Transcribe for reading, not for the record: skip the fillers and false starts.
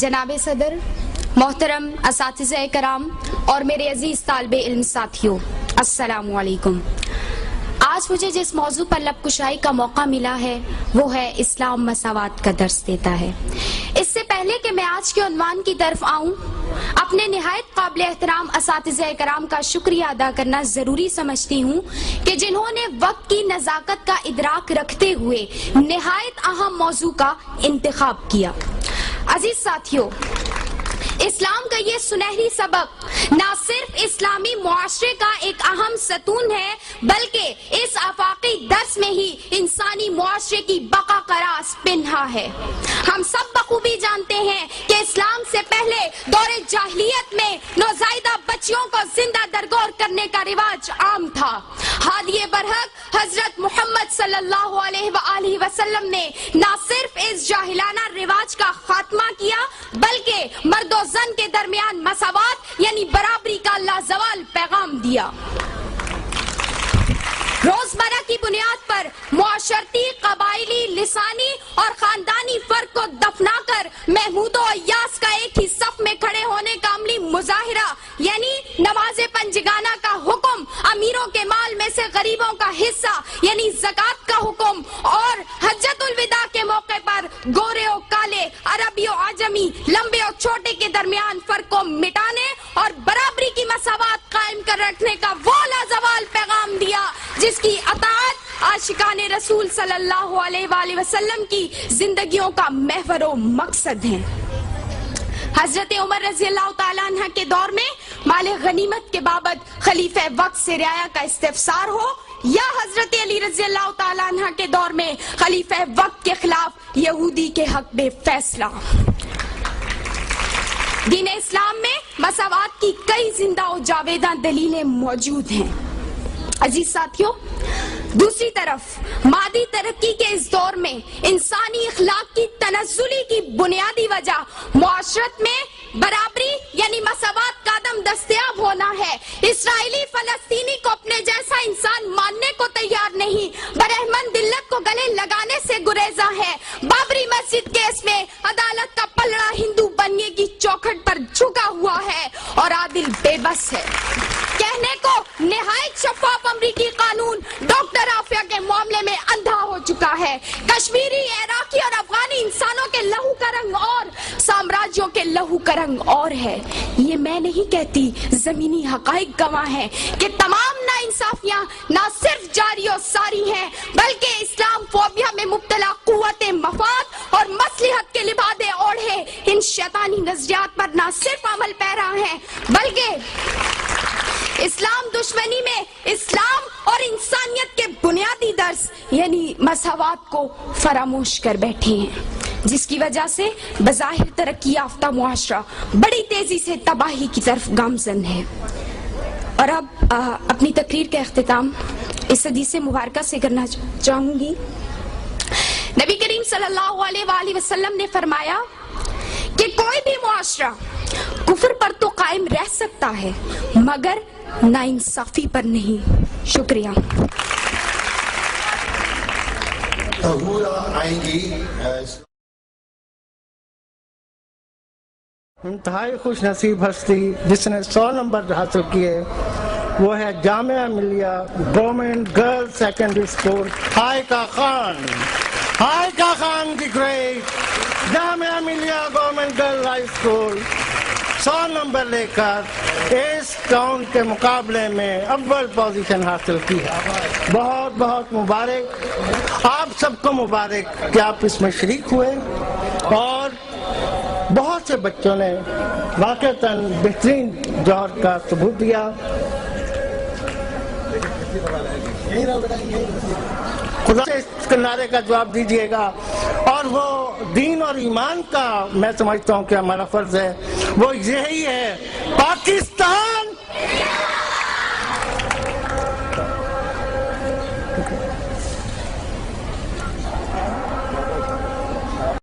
جناب صدر، محترم اساتذہ کرام اور میرے عزیز طالب علم ساتھیوں، السلام علیکم۔ آج مجھے جس موضوع پر لب کشائی کا موقع ملا ہے وہ ہے اسلام مساوات کا درس دیتا ہے۔ اس سے پہلے کہ میں آج کے عنوان کی طرف آؤں، اپنے نہایت قابل احترام اساتذہ کرام کا شکریہ ادا کرنا ضروری سمجھتی ہوں کہ جنہوں نے وقت کی نزاکت کا ادراک رکھتے ہوئے نہایت اہم موضوع کا انتخاب کیا۔ عزیز ساتھیوں، اسلام کا یہ سنہری سبق نہ صرف اسلامی معاشرے کا ایک اہم ستون ہے بلکہ اس آفاقی درس میں ہی انسانی معاشرے کی بقا کا راز پنہا ہے۔ ہم سب بخوبی جانتے ہیں کہ اسلام سے پہلے دور جاہلیت میں نوزائیدہ بچیوں کو زندہ درگور کرنے کا رواج عام تھا۔ ہادی برحق حضرت محمد صلی اللہ علیہ وآلہ وسلم نے نہ صرف اس جاہلانہ رواج کا خاتمہ کیا بلکہ مرد و زن کے درمیان مساوات یعنی برابری کا لازوال پیغام دیا۔ روزمرہ کی بنیاد پر معاشرتی، قبائلی، لسانی اور خاندانی فرق کو دفنا کر محمود و ایاس کا ایک ہی صف میں کھڑے ہونے کا عملی مظاہرہ یعنی نماز پنجگانہ کا حکم، امیروں کے مال میں سے غریبوں کا حصہ یعنی زکوٰۃ کا حکم، اور حجۃ الوداع کے موقع پر گورے و کالے، عربی و عجمی، لمبے اور چھوٹے کے درمیان فرق کو مٹانے اور برابری کی مساوات قائم کر رکھنے کا وہ لازوال پیغام دیا جس کی اطاعت عاشقان رسول صلی اللہ علیہ وآلہ وسلم کی زندگیوں کا محور و مقصد ہے۔ حضرت عمر رضی اللہ تعالیٰ عنہ کے دور میں مال غنیمت کے بابت خلیفہ وقت سے رعایا کا استفسار ہو یا حضرت علی رضی اللہ تعالیٰ عنہ کے دور میں خلیفہ وقت کے خلاف یہودی کے حق میں فیصلہ۔ دین اسلام میں مساوات کی کئی زندہ و جاویداں دلیلیں موجود ہیں۔ عزیز ساتھیوں، دوسری طرف مادی ترقی کے اس دور میں انسانی اخلاق کی تنزلی کی بنیادی وجہ معاشرت میں برابری یعنی مساوات کا عدم دستیاب ہونا ہے۔ اسرائیلی فلسطینی کو اپنے جیسا انسان ماننے کو تیار نہیں، برہمن دلت کو گلے لگانے سے گریزاں ہے۔ بابری مسجد کیس میں عدالت کا پلڑا ہندو بننے کی چوکھٹ پر جھکا ہوا ہے اور عادل بے بس ہے۔ کہنے کو نہایت شفاف امریکی قانون ڈاکٹر عافیہ کے معاملے میں اندھا ہو چکا ہے۔ کشمیری، عراقی اور افغانی انسانوں کے لہو کا رنگ اور سامراجیوں کے لہو کا رنگ اور ہے۔ یہ میں نہیں کہتی، زمینی حقائق گواہ ہیں کہ تمام ناانصافیاں نہ صرف جاری و ساری ہیں بلکہ اسلام فوبیا میں مبتلا قوت مفاد اور مصلحت کے لبادے اوڑھے ان شیطانی نظریات پر نہ صرف عمل پیرا ہیں بلکہ اسلام دشمنی میں اسلام اور انسانیت کے بنیادی درس یعنی مساوات کو فراموش کر بیٹھے ہیں، جس کی وجہ سے بظاہر ترقی یافتہ معاشرہ بڑی تیزی سے تباہی کی طرف گامزن ہے۔ اور اب اپنی تقریر کا اختتام اس حدیث مبارکہ سے کرنا چاہوں گی۔ نبی کریم صلی اللہ علیہ وآلہ وسلم نے فرمایا کہ کوئی بھی معاشرہ کفر پر تو قائم رہ سکتا ہے مگر ناانصافی پر نہیں۔ شکریہ۔ آئیں گی انتہائی خوش نصیب ہستی جس نے 100 نمبر حاصل کیے، وہ ہے Jamia Millia government girl secondary school Haika Khan. Haika Khan the great Jamia Millia government girl high school 100 number لے کر اس ٹاؤن کے مقابلے میں اول پوزیشن حاصل کی ہے۔ بہت بہت مبارک، آپ سب کو مبارک کہ آپ اس میں شریک ہوئے اور بہت سے بچوں نے واقعتاً بہترین جوہر کا ثبوت دیا۔ خدا سے اس کنارے کا جواب دیجیے گا، اور وہ دین اور ایمان کا میں سمجھتا ہوں کہ ہمارا فرض ہے، وہ یہی ہے: پاکستان